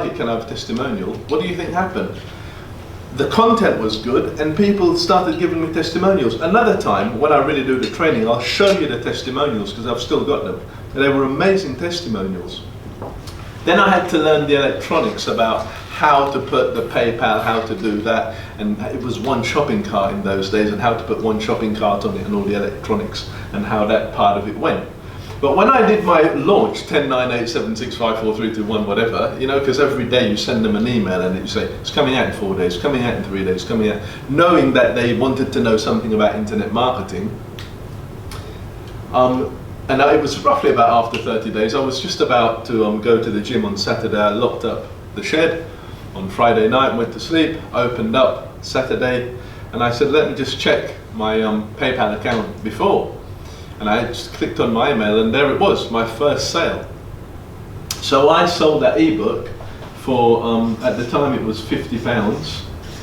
can I have a testimonial? What do you think happened? The content was good and people started giving me testimonials. Another time, when I really do the training, I'll show you the testimonials because I've still got them. And they were amazing testimonials. Then I had to learn the electronics about how to put the PayPal, how to do that, and it was one shopping cart in those days, and how to put one shopping cart on it and all the electronics and how that part of it went. But when I did my launch, 10, 9, 8, 7, 6, 5, 4, 3, 2, 1, whatever, you know, because every day you send them an email and you say, it's coming out in 4 days, coming out in 3 days, coming out, knowing that they wanted to know something about internet marketing. And it was roughly about after 30 days. I was just about to go to the gym on Saturday. I locked up the shed on Friday night, went to sleep, opened up Saturday, and I said, let me just check my PayPal account before. And I just clicked on my email and there it was, my first sale. So I sold that ebook for, at the time it was £50.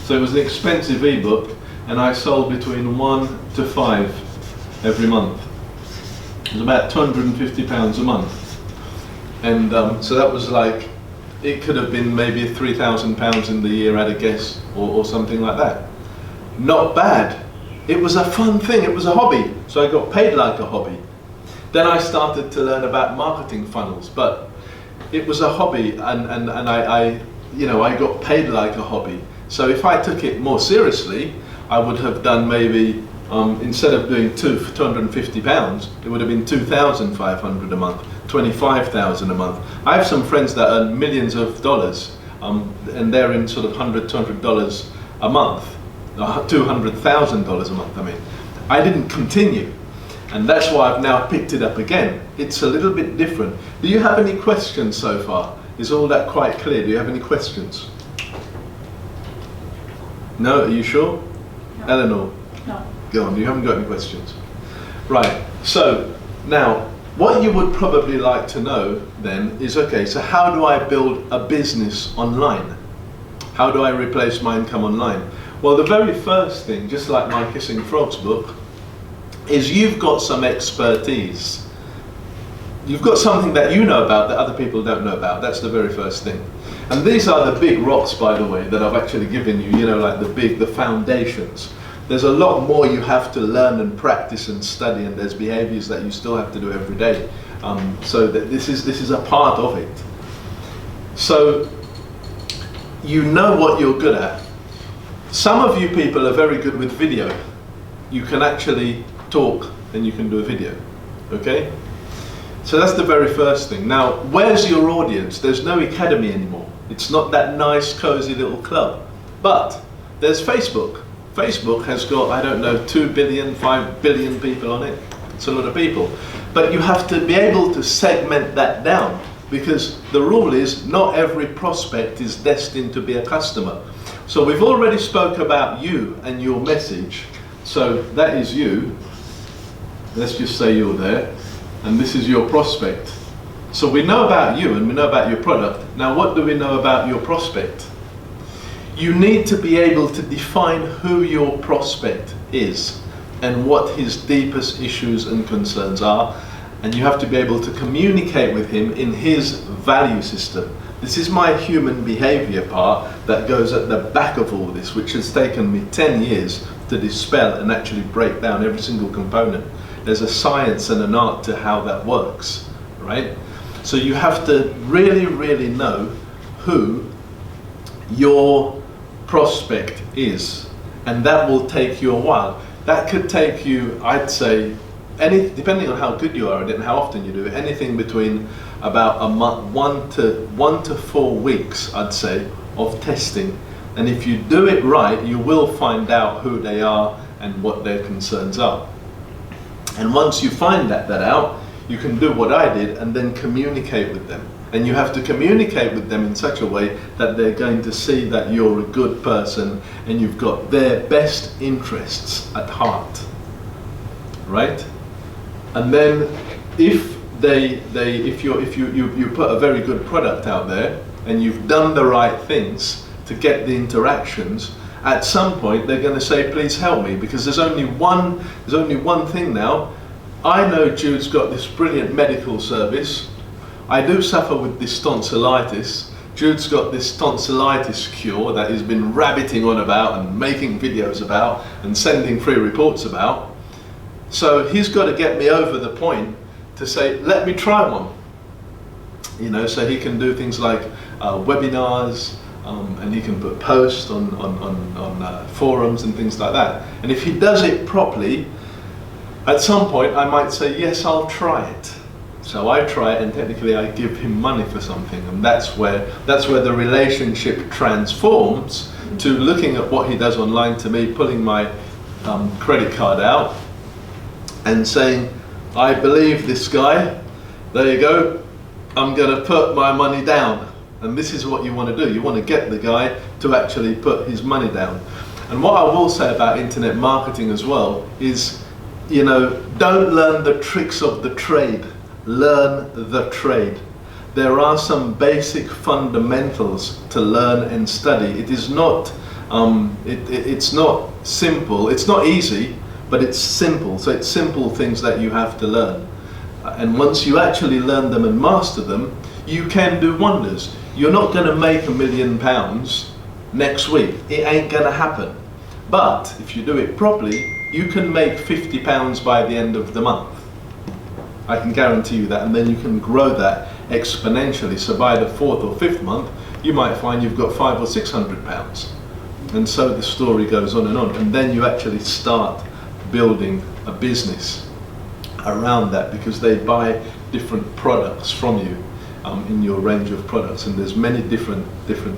So it was an expensive ebook and I sold between 1 to 5 every month. It was about £250 a month. And so that was like, it could have been maybe £3,000 in the year at a guess or something like that. Not bad. It was a fun thing, it was a hobby, so I got paid like a hobby. Then I started to learn about marketing funnels, but it was a hobby and I got paid like a hobby. So if I took it more seriously, I would have done maybe, instead of doing £250, it would have been 2,500 a month, 25,000 a month. I have some friends that earn millions of dollars, and they're in sort of $100, $200 a month. $200,000 a month, I mean. I didn't continue, and that's why I've now picked it up again. It's a little bit different. Do you have any questions so far? Is all that quite clear? Do you have any questions? No, are you sure? No. Eleanor? No. Go on, you haven't got any questions. Right, so now, what you would probably like to know then is, okay, so how do I build a business online? How do I replace my income online? Well, the very first thing, just like my Kissing Frogs book, is you've got some expertise. You've got something that you know about that other people don't know about. That's the very first thing. And these are the big rocks, by the way, that I've actually given you, you know, like the foundations. There's a lot more you have to learn and practice and study, and there's behaviors that you still have to do every day. So that this is a part of it. So you know what you're good at. Some of you people are very good with video. You can actually talk and you can do a video, okay? So that's the very first thing. Now, where's your audience? There's no academy anymore. It's not that nice, cozy little club. But there's Facebook. Facebook has got, I don't know, 2 billion, 5 billion people on it. It's a lot of people. But you have to be able to segment that down, because the rule is not every prospect is destined to be a customer. So we've already spoke about you and your message. So that is you. Let's just say you're there. And this is your prospect. So we know about you and we know about your product. Now what do we know about your prospect? You need to be able to define who your prospect is and what his deepest issues and concerns are. And you have to be able to communicate with him in his value system. This is my human behavior part that goes at the back of all this, which has taken me 10 years to dispel and actually break down every single component. There's a science and an art to how that works, right? So you have to really, really know who your prospect is, and that will take you a while. That could take you, I'd say, depending on how good you are at it and how often you do it, anything between about a month, 1 to 4 weeks, I'd say, of testing. And if you do it right, you will find out who they are and what their concerns are. And once you find that out, you can do what I did and then communicate with them. And you have to communicate with them in such a way that they're going to see that you're a good person and you've got their best interests at heart, right? And then if you put a very good product out there and you've done the right things to get the interactions, at some point they're going to say, please help me, because there's only one thing now. I know Jude's got this brilliant medical service. I do suffer with this tonsillitis. Jude's got this tonsillitis cure that he's been rabbiting on about and making videos about and sending free reports about. So he's got to get me over the point to say, let me try one. You know, so he can do things like webinars, and he can put posts on forums and things like that. And if he does it properly, at some point I might say, yes, I'll try it. So I try it, and technically I give him money for something, and that's where the relationship transforms to looking at what he does online to me, pulling my credit card out and saying, I believe this guy, there you go, I'm going to put my money down. And this is what you want to do. You want to get the guy to actually put his money down. And what I will say about internet marketing as well is, you know, don't learn the tricks of the trade. Learn the trade. There are some basic fundamentals to learn and study. It is not, it's not simple. It's not easy, but it's simple. So it's simple things that you have to learn. And once you actually learn them and master them, you can do wonders. You're not going to make £1 million next week. It ain't going to happen. But if you do it properly, you can make £50 by the end of the month. I can guarantee you that, and then you can grow that exponentially. So by the 4th or 5th month, you might find you've got £500 or £600. And so the story goes on, and then you actually start building a business around that, because they buy different products from you in your range of products, and there's many different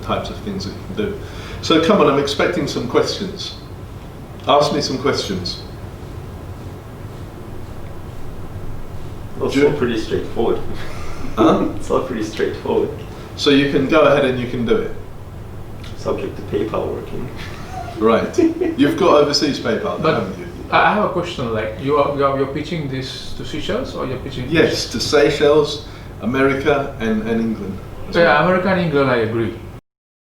types of things that you can do. So come on, I'm expecting some questions. Ask me some questions. It's all pretty straightforward. Huh? It's all pretty straightforward. So you can go ahead and you can do it. Subject to PayPal working. Right. You've got overseas PayPal, But haven't you? I have a question. Like you're pitching this to Seychelles, or you're pitching? Yes, to Seychelles, America, and England. Yeah, America and England, I agree.